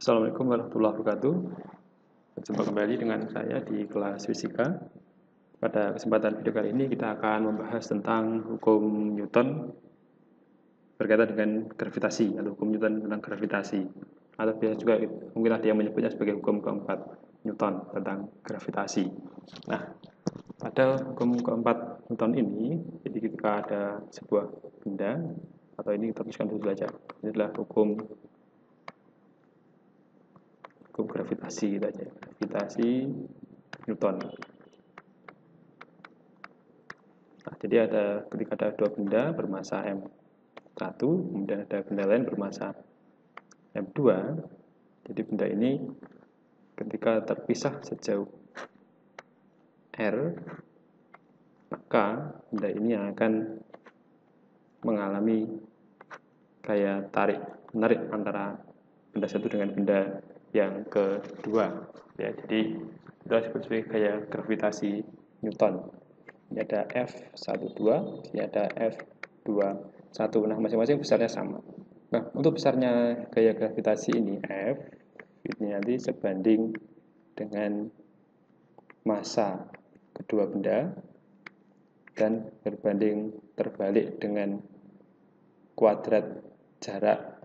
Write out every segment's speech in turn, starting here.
Assalamualaikum warahmatullahi wabarakatuh. Berjumpa kembali dengan saya di kelas fisika. Pada kesempatan video kali ini kita akan membahas tentang hukum Newton berkaitan dengan gravitasi atau hukum Newton tentang gravitasi. Atau biasa juga mungkin ada yang menyebutnya sebagai hukum keempat Newton tentang gravitasi. Nah, pada hukum keempat Newton ini, jadi ketika ada sebuah benda, atau ini kita tuliskan dulu saja, ini adalah hukum gravitasi aja, gravitasi Newton. Nah, jadi ketika ada dua benda bermassa M1, kemudian ada benda lain bermassa M2. Jadi benda ini ketika terpisah sejauh R, maka benda ini akan mengalami gaya tarik-menarik antara benda satu dengan benda yang kedua. Ya, jadi kita sebut sebagai gaya gravitasi Newton. Ini ada F12, ini ada F21. Nah, masing-masing besarnya sama. Nah, untuk besarnya gaya gravitasi ini F, ini nanti sebanding dengan massa kedua benda dan berbanding terbalik dengan kuadrat jarak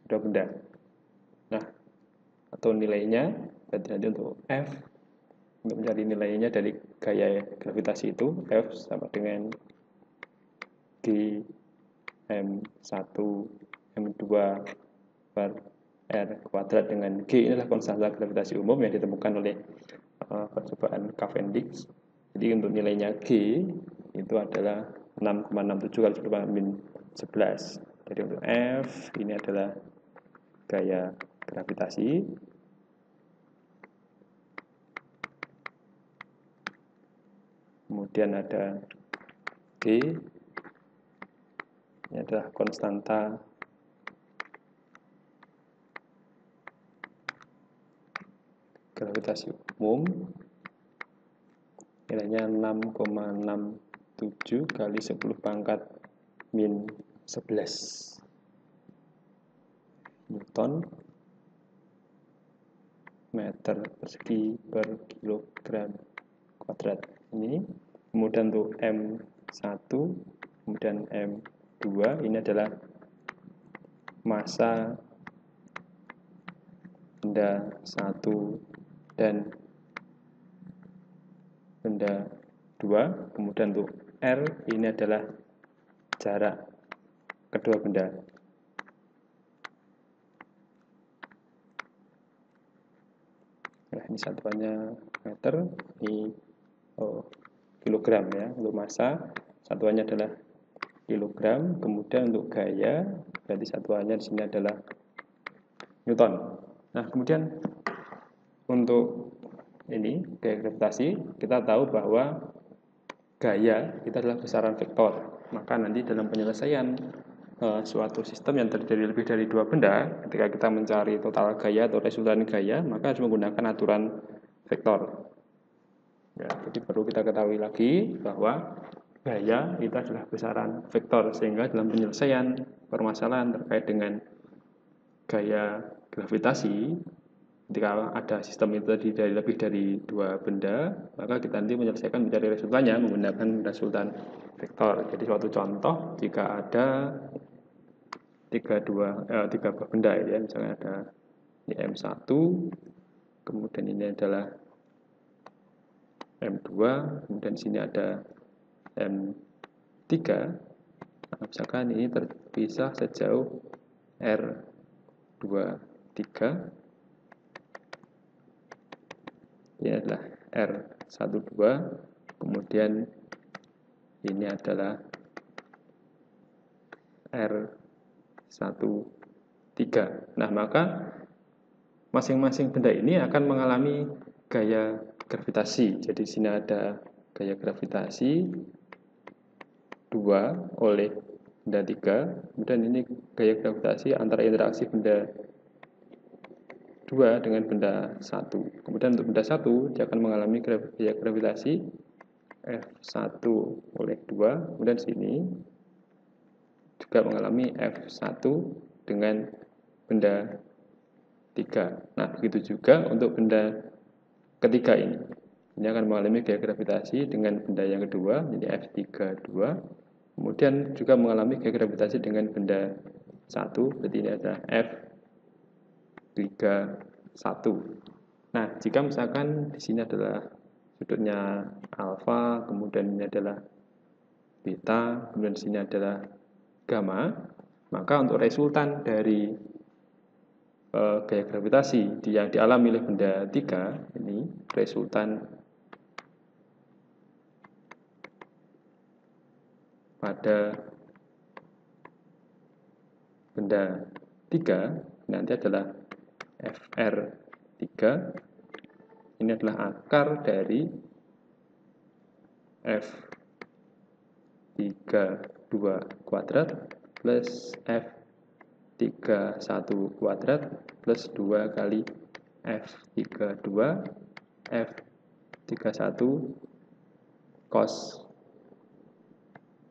kedua benda. Nah, atau nilainya, berarti nanti untuk F, untuk mencari nilainya dari gaya gravitasi itu, F sama dengan G M1 M2 per R kuadrat, dengan G inilah konstanta gravitasi umum yang ditemukan oleh percobaan Cavendish. Jadi untuk nilainya G itu adalah 6,67 kali 10⁻⁻11. Jadi untuk F ini adalah gaya gravitasi. Kemudian ada G, ini adalah konstanta gravitasi umum, nilainya 6,67 kali 10⁻⁻11 Newton meter persegi per kilogram kuadrat. Ini kemudian untuk M1 kemudian M2 ini adalah massa benda 1 dan benda 2. Kemudian untuk R ini adalah jarak kedua benda. Nah, ini satuannya meter, ini kilogram ya. Untuk massa satuannya adalah kilogram. Kemudian untuk gaya berarti satuannya di sini adalah Newton. Nah, kemudian untuk ini gaya gravitasi, kita tahu bahwa gaya itu adalah besaran vektor. Maka nanti dalam penyelesaian suatu sistem yang terdiri lebih dari dua benda, ketika kita mencari total gaya atau resultan gaya, maka harus menggunakan aturan vektor. Ya, jadi perlu kita ketahui lagi bahwa gaya itu adalah besaran vektor, sehingga dalam penyelesaian permasalahan terkait dengan gaya gravitasi, ketika ada sistem itu terdiri dari lebih dari dua benda, maka kita nanti mencari resultannya menggunakan resultan vektor. Jadi suatu contoh, jika ada tiga buah benda ya, misalnya ada ini M1, kemudian ini adalah M2, kemudian sini ada M3. Nah, misalkan ini terpisah sejauh R23, ini adalah R12, kemudian ini adalah R13. Nah, maka masing-masing benda ini akan mengalami gaya gravitasi. Jadi di sini ada gaya gravitasi 2 oleh benda 3, kemudian ini gaya gravitasi antara interaksi benda 2 dengan benda 1. Kemudian untuk benda 1 dia akan mengalami gaya gravitasi F1 oleh 2, kemudian sini juga mengalami F1 dengan benda F3. Nah, begitu juga untuk benda ketiga ini. Ini akan mengalami gaya gravitasi dengan benda yang kedua, jadi F32. Kemudian juga mengalami gaya gravitasi dengan benda 1, berarti ini adalah F31. Nah, jika misalkan di sini adalah sudutnya alfa, kemudian ini adalah beta, kemudian di sini adalah gamma, maka untuk resultan dari gaya gravitasi yang dialami oleh benda 3 ini, resultan pada benda 3 nanti adalah FR3. Ini adalah akar dari F32 kuadrat plus F31 kuadrat plus 2 kali F32 F31 cos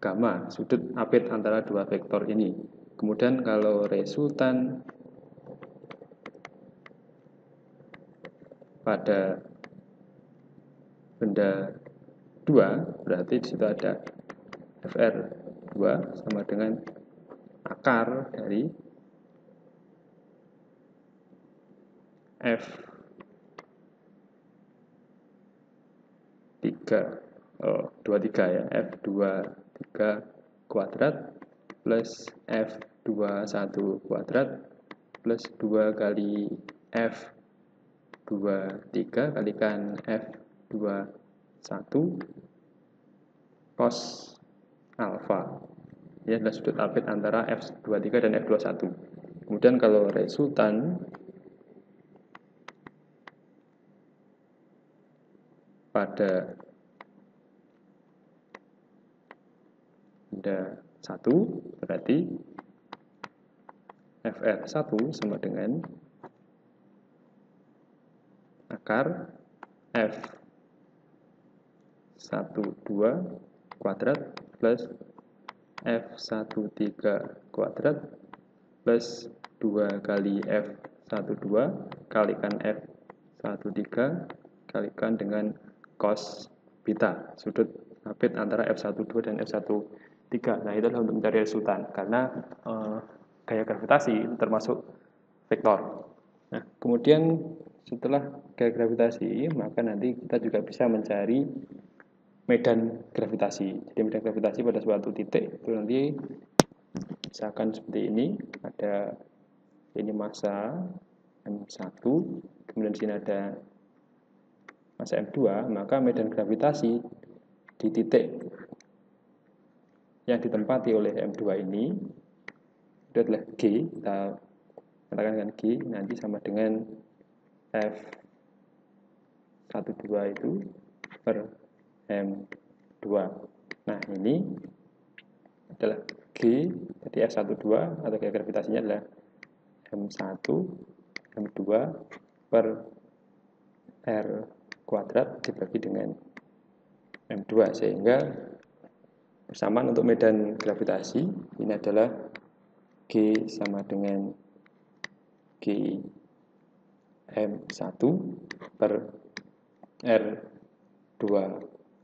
gamma, sudut apit antara dua vektor ini. Kemudian kalau resultan pada benda 2, berarti di situ ada FR2 sama dengan akar dari F23 ya, F23 kuadrat plus F21 kuadrat plus 2 kali F23 kalikan F21 cos alfa. Ini adalah sudut apit antara F23 dan F21. Kemudian kalau resultan pada benda 1 berarti FR1 sama dengan akar F12 kuadrat plus F13 kuadrat plus 2 kali F12 kalikan F13 kalikan dengan cos beta, sudut apit antara F12 dan F13. Nah, itu adalah untuk mencari resultan karena gaya gravitasi itu termasuk vektor. Nah, kemudian setelah gaya gravitasi, maka nanti kita juga bisa mencari medan gravitasi. Jadi medan gravitasi pada suatu titik itu nanti misalkan seperti ini, ada ini massa M1, kemudian di sini ada massa M2, maka medan gravitasi di titik yang ditempati oleh M2 ini itu adalah G, kita katakan dengan G, nanti sama dengan F12 itu per M2. Nah, ini adalah G, jadi F12 atau gaya gravitasinya adalah M1, M2 per R kuadrat dibagi dengan M2, sehingga bersamaan untuk medan gravitasi ini adalah G sama dengan G M1 per R2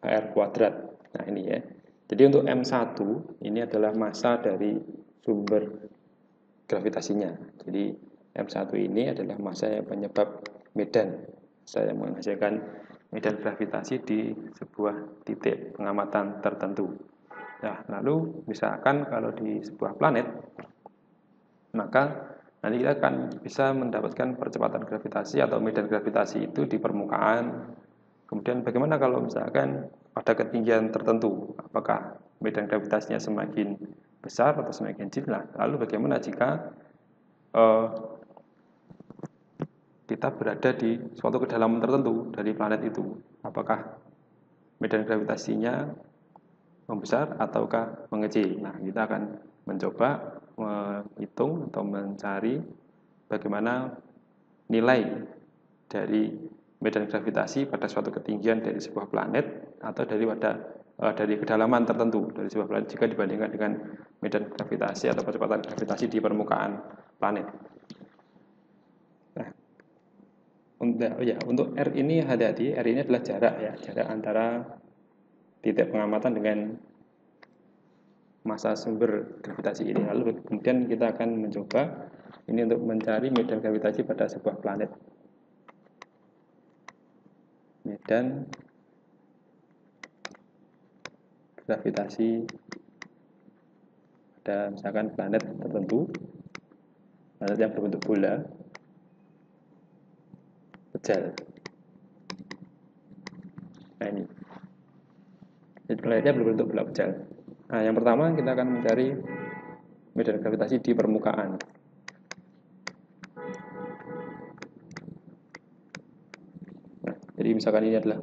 R kuadrat. Nah, ini ya. Jadi untuk M1 ini adalah massa dari sumber gravitasinya. Jadi M1 ini adalah massa yang penyebab medan, saya menghasilkan medan gravitasi di sebuah titik pengamatan tertentu. Nah, lalu misalkan kalau di sebuah planet, maka nanti kita akan bisa mendapatkan percepatan gravitasi atau medan gravitasi itu di permukaan. Kemudian bagaimana kalau misalkan pada ketinggian tertentu, apakah medan gravitasinya semakin besar atau semakin kecil? Lalu bagaimana jika kita berada di suatu kedalaman tertentu dari planet itu? Apakah medan gravitasinya membesar ataukah mengecil? Nah, kita akan mencoba menghitung atau mencari bagaimana nilai dari medan gravitasi pada suatu ketinggian dari sebuah planet atau dari kedalaman tertentu dari sebuah planet jika dibandingkan dengan medan gravitasi atau percepatan gravitasi di permukaan planet. Nah, Untuk R ini hati-hati, R ini adalah jarak ya, jarak antara titik pengamatan dengan massa sumber gravitasi ini. Lalu kemudian kita akan mencoba ini untuk mencari medan gravitasi pada sebuah planet. Medan gravitasi pada misalkan planet tertentu, planet yang berbentuk bola pejal. Nah ini, jadi planetnya berbentuk bola pejal. Nah yang pertama kita akan mencari medan gravitasi di permukaan. Nah, jadi misalkan ini adalah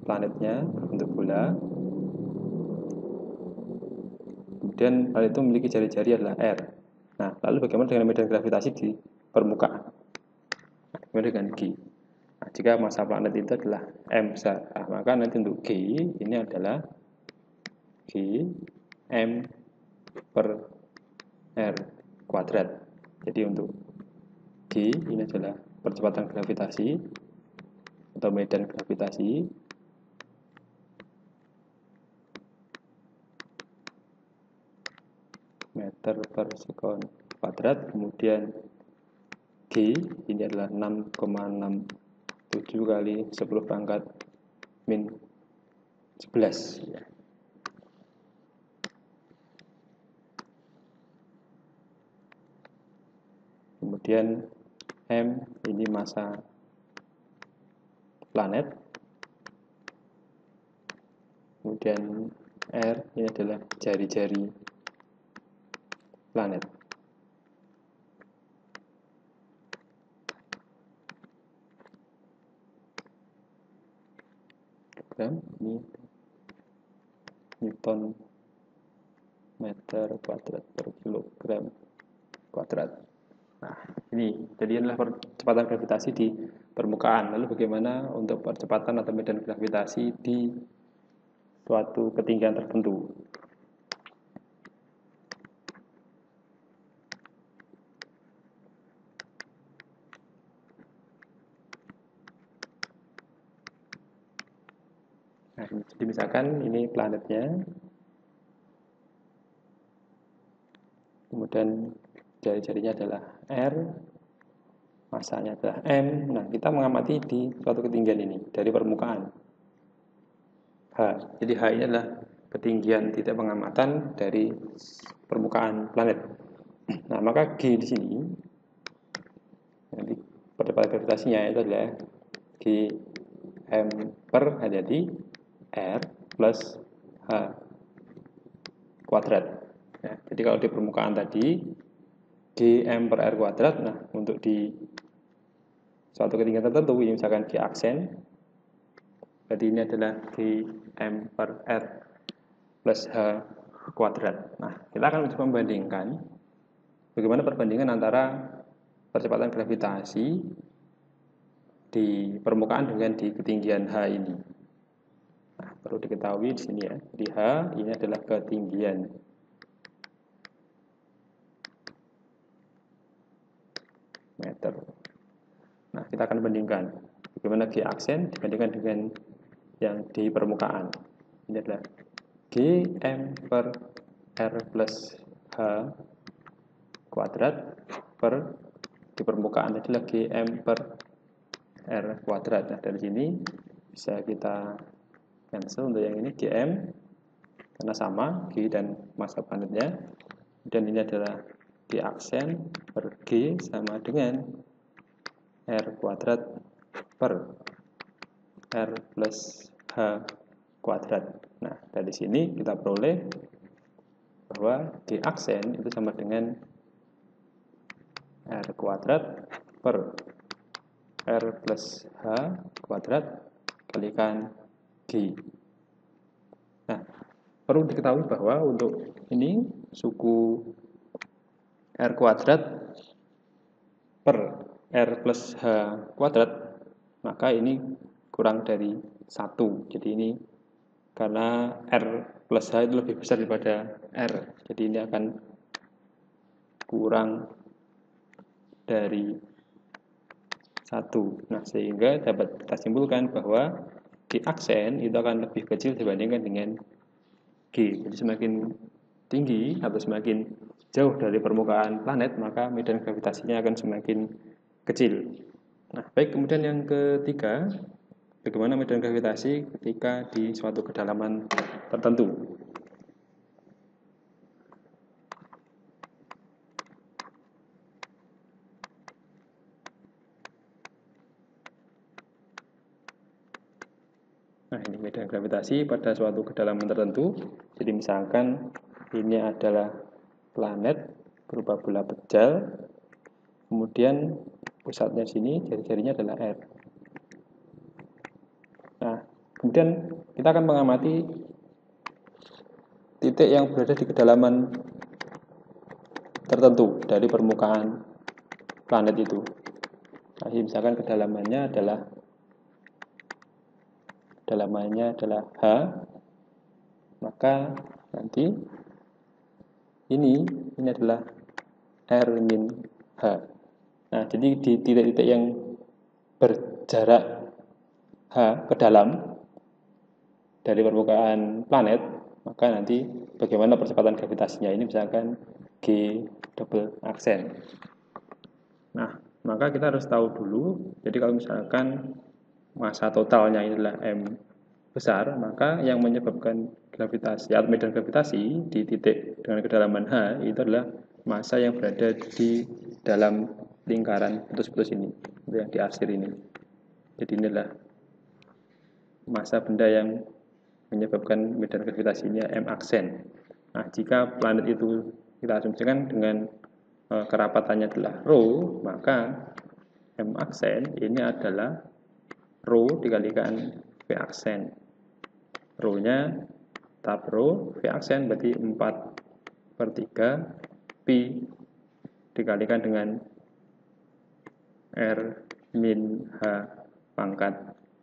planetnya berbentuk bola. Kemudian planet itu memiliki jari-jari adalah R. Nah, lalu bagaimana dengan medan gravitasi di permukaan? Nah, bagaimana dengan G? Nah, jika massa planet itu adalah M besar, nah, maka nanti untuk G ini adalah G M per R kuadrat. Jadi untuk G ini adalah percepatan gravitasi atau medan gravitasi meter per sekon kuadrat, kemudian G ini adalah 6,67 kali 10 pangkat min 11 ya. Kemudian M ini massa planet, kemudian R ini adalah jari-jari planet. Ini Newton meter kuadrat per kilogram kuadrat. Nah, ini jadi adalah percepatan gravitasi di permukaan. Lalu bagaimana untuk percepatan atau medan gravitasi di suatu ketinggian tertentu? Nah, jadi misalkan ini planetnya, kemudian jari-jarinya adalah R, massanya adalah M. Nah, kita mengamati di suatu ketinggian ini dari permukaan H. Jadi H ini adalah ketinggian titik pengamatan dari permukaan planet. Nah, maka G di sini, nanti percepatan gravitasinya itu adalah G M per hati-hati R plus H kuadrat. Ya, jadi kalau di permukaan tadi Gm per R kuadrat, nah untuk di suatu ketinggian tertentu, ini misalkan G aksen, jadi ini adalah Gm per R plus H kuadrat. Nah, kita akan mencoba membandingkan bagaimana perbandingan antara percepatan gravitasi di permukaan dengan di ketinggian H ini. Nah, perlu diketahui di sini ya, di H ini adalah ketinggian meter. Nah, kita akan bandingkan bagaimana G aksen dibandingkan dengan yang di permukaan. Ini adalah Gm per R plus H kuadrat per di permukaan adalah Gm per R kuadrat. Nah, dari sini bisa kita cancel untuk yang ini Gm karena sama G dan massa planetnya, dan ini adalah G aksen per G sama dengan R kuadrat per R plus H kuadrat. Nah, dari sini kita peroleh bahwa G aksen itu sama dengan R kuadrat per R plus H kuadrat kalikan G. Nah, perlu diketahui bahwa untuk ini suku R kuadrat per R plus H kuadrat, maka ini kurang dari 1. Jadi ini karena R plus H itu lebih besar daripada R, jadi ini akan kurang dari 1. Nah, sehingga dapat kita simpulkan bahwa G aksen itu akan lebih kecil dibandingkan dengan G. Jadi semakin tinggi atau semakin jauh dari permukaan planet, maka medan gravitasinya akan semakin kecil. Nah, baik, kemudian yang ketiga, bagaimana medan gravitasi ketika di suatu kedalaman tertentu. Nah, ini medan gravitasi pada suatu kedalaman tertentu. Jadi misalkan ini adalah planet berupa bola pejal, kemudian pusatnya sini, jari-jarinya adalah R. Nah, kemudian kita akan mengamati titik yang berada di kedalaman tertentu dari permukaan planet itu. Nah, misalkan kedalamannya adalah H, maka nanti ini adalah R-H. Nah, jadi di titik-titik yang berjarak H ke dalam dari permukaan planet, maka nanti bagaimana percepatan gravitasinya ini misalkan G double aksen. Nah, maka kita harus tahu dulu, jadi kalau misalkan massa totalnya ini adalah M besar, maka yang menyebabkan gravitasi atau medan gravitasi di titik dengan kedalaman H itu adalah massa yang berada di dalam lingkaran putus-putus ini, yang di arsir ini. Jadi inilah massa benda yang menyebabkan medan gravitasinya M aksen. Nah, jika planet itu kita asumsikan dengan kerapatannya adalah ρ, maka M aksen ini adalah ρ dikalikan V aksen. Rho-nya tetap ρ, V aksen berarti 4/3 pi dikalikan dengan R min H pangkat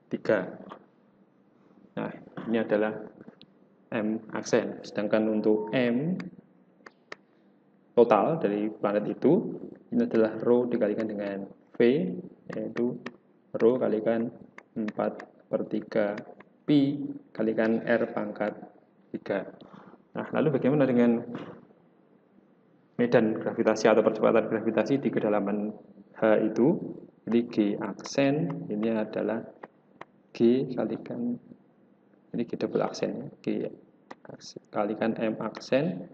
3. Nah, ini adalah M aksen. Sedangkan untuk M total dari planet itu, ini adalah ρ dikalikan dengan V, yaitu ρ kalikan 4/3 pi kalikan R pangkat 3. Nah, lalu bagaimana dengan medan gravitasi atau percepatan gravitasi di kedalaman H itu? Jadi G aksen ini adalah G kalikan, ini G double aksen, G kalikan M aksen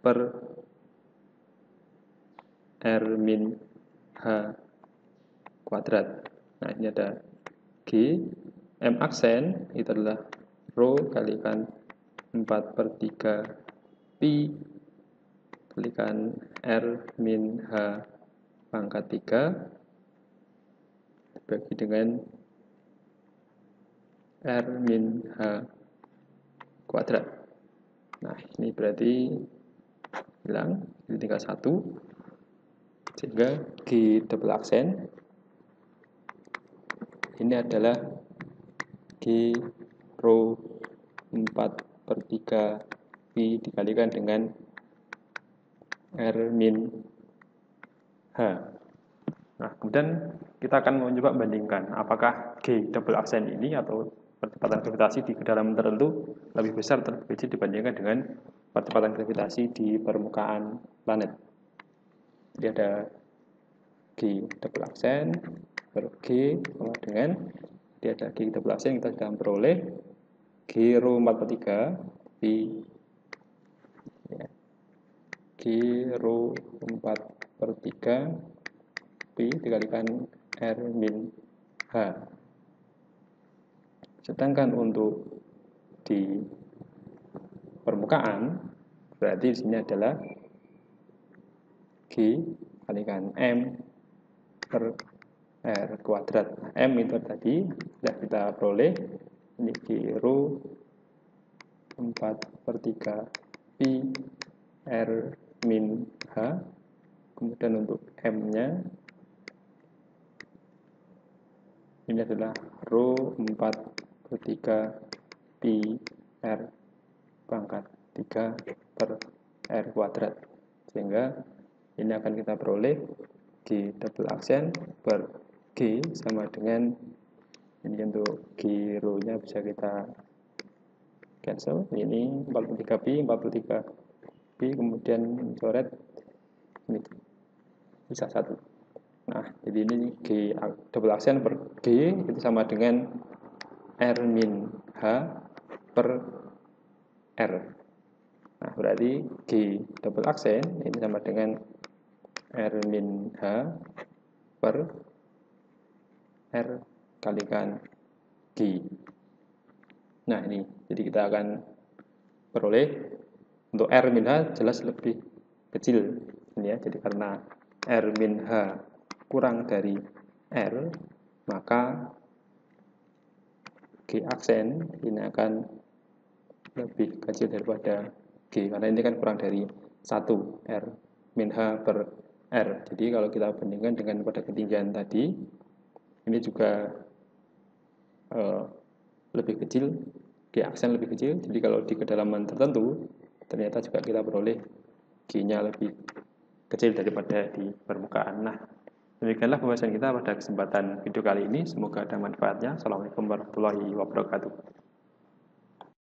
per R min H kuadrat. Nah, ini ada G, M aksen itu adalah ρ kalikan 4/3 pi kalikan R min H pangkat 3 dibagi dengan R min H kuadrat. Nah, ini berarti hilang, ini tinggal 1, sehingga G double aksen ini adalah G ρ 4/3 pi dikalikan dengan R min H. Nah, kemudian kita akan mencoba bandingkan apakah G double aksen ini atau percepatan gravitasi di kedalaman tertentu lebih besar atau lebih kecil dibandingkan dengan percepatan gravitasi di permukaan planet. Jadi ada G double aksen per G sama dengan, jadi ada G double aksen, kita sudah memperoleh G ρ 4/3 pi ya, G ρ 4/3 pi dikalikan R min H. Sedangkan untuk di permukaan berarti di sini adalah G kalikan M per R kuadrat. M itu tadi sudah kita peroleh, ini G ρ 4/3 pi R min H. Kemudian untuk M-nya ini adalah ρ 4/3 pi R pangkat 3 per R kuadrat. Sehingga ini akan kita peroleh G double aksen per G sama dengan ini. Untuk G row-nya bisa kita cancel. Ini 43B, 43B, kemudian coret ini bisa 1. Nah, jadi ini G double aksen per G itu sama dengan R min H per R. Nah, berarti G double aksen ini sama dengan R min H per R kalikan G. Nah, ini jadi kita akan peroleh untuk R min H jelas lebih kecil ini ya. Jadi karena R min H kurang dari R, maka G aksen ini akan lebih kecil daripada G, karena ini kan kurang dari 1 R min H per R. Jadi kalau kita bandingkan dengan pada ketinggian tadi, ini juga lebih kecil, G aksen lebih kecil. Jadi kalau di kedalaman tertentu, ternyata juga kita peroleh G-nya lebih kecil daripada di permukaan. Nah, demikianlah pembahasan kita pada kesempatan video kali ini. Semoga ada manfaatnya. Assalamualaikum warahmatullahi wabarakatuh.